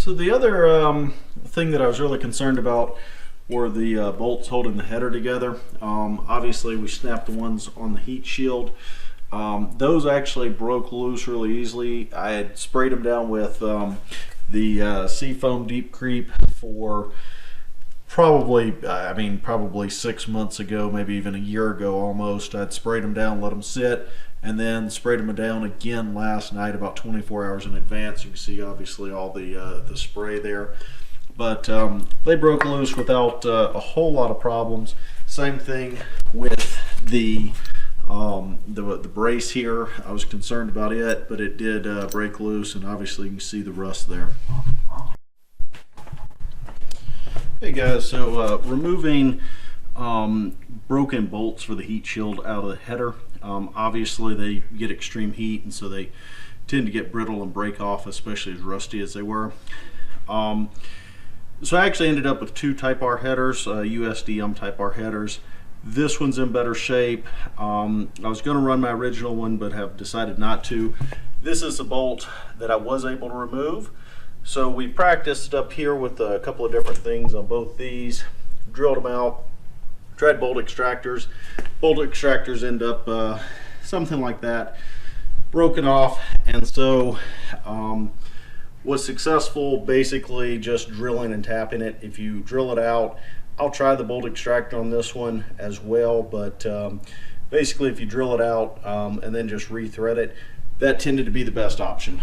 So the other thing that I was really concerned about were the bolts holding the header together. Obviously we snapped the ones on the heat shield. Those actually broke loose really easily. I had sprayed them down with the Seafoam Deep Creep for probably 6 months ago, maybe even a year ago almost. I'd sprayed them down, let them sit, and then sprayed them down again last night about 24 hours in advance. You can see obviously all the spray there. But they broke loose without a whole lot of problems. Same thing with the brace here. I was concerned about it, but it did break loose, and obviously you can see the rust there. Hey guys, so removing broken bolts for the heat shield out of the header. Obviously they get extreme heat, and so they tend to get brittle and break off, especially as rusty as they were. So I actually ended up with two Type R headers, USDM Type R headers. This one's in better shape. I was going to run my original one, but have decided not to. This is the bolt that I was able to remove. So we practiced up here with a couple of different things on both these, drilled them out, tried bolt extractors. Bolt extractors end up something like that, broken off, and so was successful basically just drilling and tapping it. If you drill it out, I'll try the bolt extractor on this one as well, but basically if you drill it out and then just re-thread it, that tended to be the best option.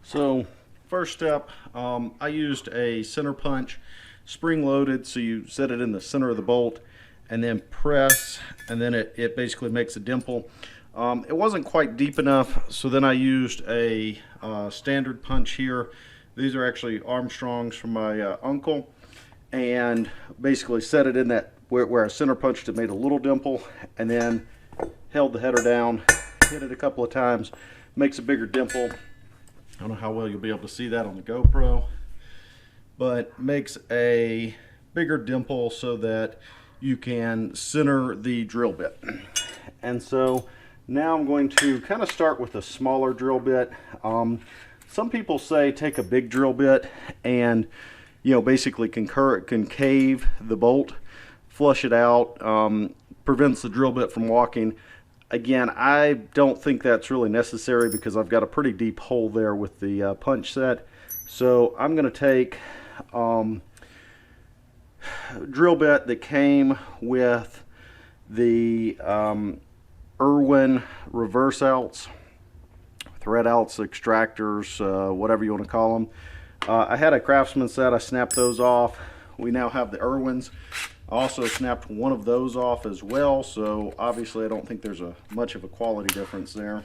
So first step, I used a center punch, spring loaded, so you set it in the center of the bolt and then press, and then it basically makes a dimple. It wasn't quite deep enough, so then I used a standard punch here. These are actually Armstrongs from my uncle, and basically set it in that where I center punched it, made a little dimple, and then held the header down, hit it a couple of times, makes a bigger dimple. I don't know how well you'll be able to see that on the GoPro, but makes a bigger dimple so that you can center the drill bit. And so now I'm going to kind of start with a smaller drill bit. Some people say take a big drill bit and basically concave the bolt, flush it out, prevents the drill bit from walking. Again, I don't think that's really necessary because I've got a pretty deep hole there with the punch set. So I'm going to take drill bit that came with the Irwin reverse outs, thread outs, extractors, whatever you want to call them. I had a Craftsman set, I snapped those off. We now have the Irwins. I also snapped one of those off as well, so obviously I don't think there's much of a quality difference there.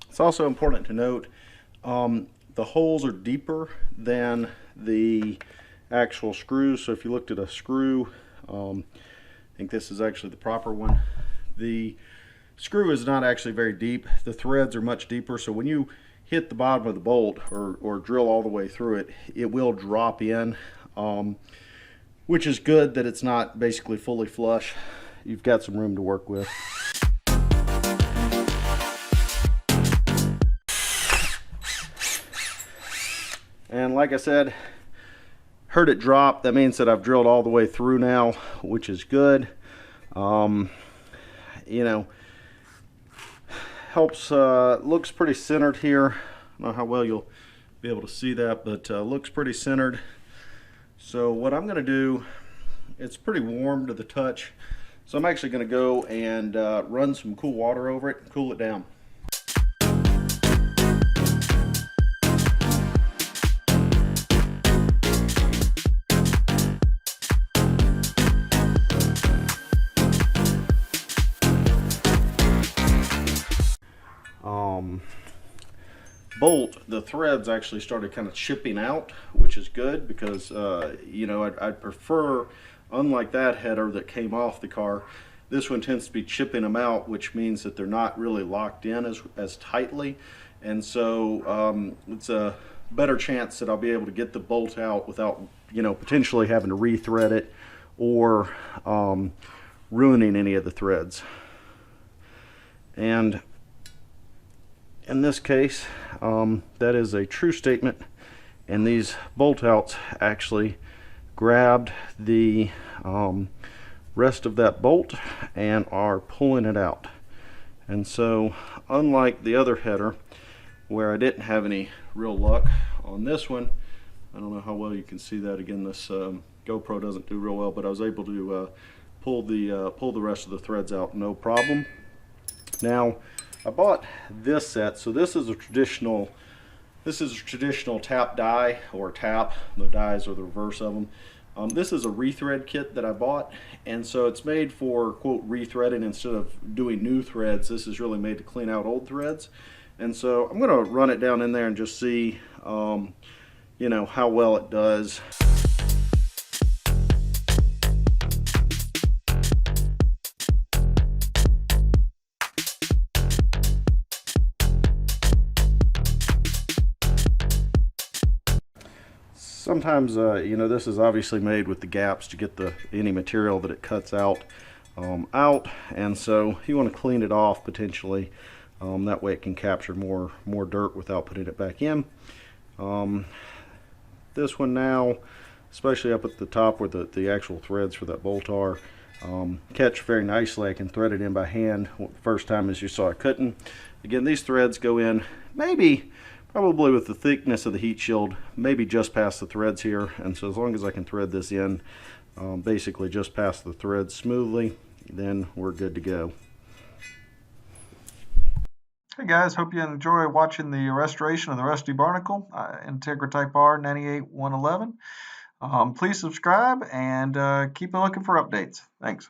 It's also important to note the holes are deeper than the actual screws. So if you looked at a screw, I think this is actually the proper one. The screw is not actually very deep. The threads are much deeper, so when you hit the bottom of the bolt or drill all the way through it, it will drop in, which is good that it's not basically fully flush. You've got some room to work with. And like I said, heard it drop. That means that I've drilled all the way through now, which is good. Helps, looks pretty centered here. I don't know how well you'll be able to see that, but looks pretty centered. So what I'm going to do, it's pretty warm to the touch, so I'm actually going to go and run some cool water over it and cool it down. Bolt, the threads actually started kind of chipping out, which is good because I'd prefer, unlike that header that came off the car, This one tends to be chipping them out, which means that they're not really locked in as tightly, and so it's a better chance that I'll be able to get the bolt out without, you know, potentially having to rethread it or ruining any of the threads. And in this case, that is a true statement, and these bolt outs actually grabbed the rest of that bolt and are pulling it out. And so, unlike the other header where I didn't have any real luck, on this one, I don't know how well you can see that. Again, this GoPro doesn't do real well, but I was able to pull the rest of the threads out no problem. Now, I bought this set, so this is a traditional tap die, or tap. The dies are the reverse of them. This is a rethread kit that I bought, and so it's made for, quote, rethreading instead of doing new threads. This is really made to clean out old threads. And so I'm going to run it down in there and just see, you know, how well it does. Sometimes, you know, this is obviously made with the gaps to get any material that it cuts out, and so you want to clean it off potentially. That way it can capture more dirt without putting it back in. This one now, especially up at the top where the actual threads for that bolt are, catch very nicely. I can thread it in by hand. First time, as you saw, I couldn't. Again, these threads go in probably with the thickness of the heat shield, maybe just past the threads here. And so as long as I can thread this in basically just past the threads smoothly, then we're good to go. Hey guys, hope you enjoy watching the restoration of the rusty Barnacle, Integra Type R 98111. Please subscribe and keep looking for updates. Thanks.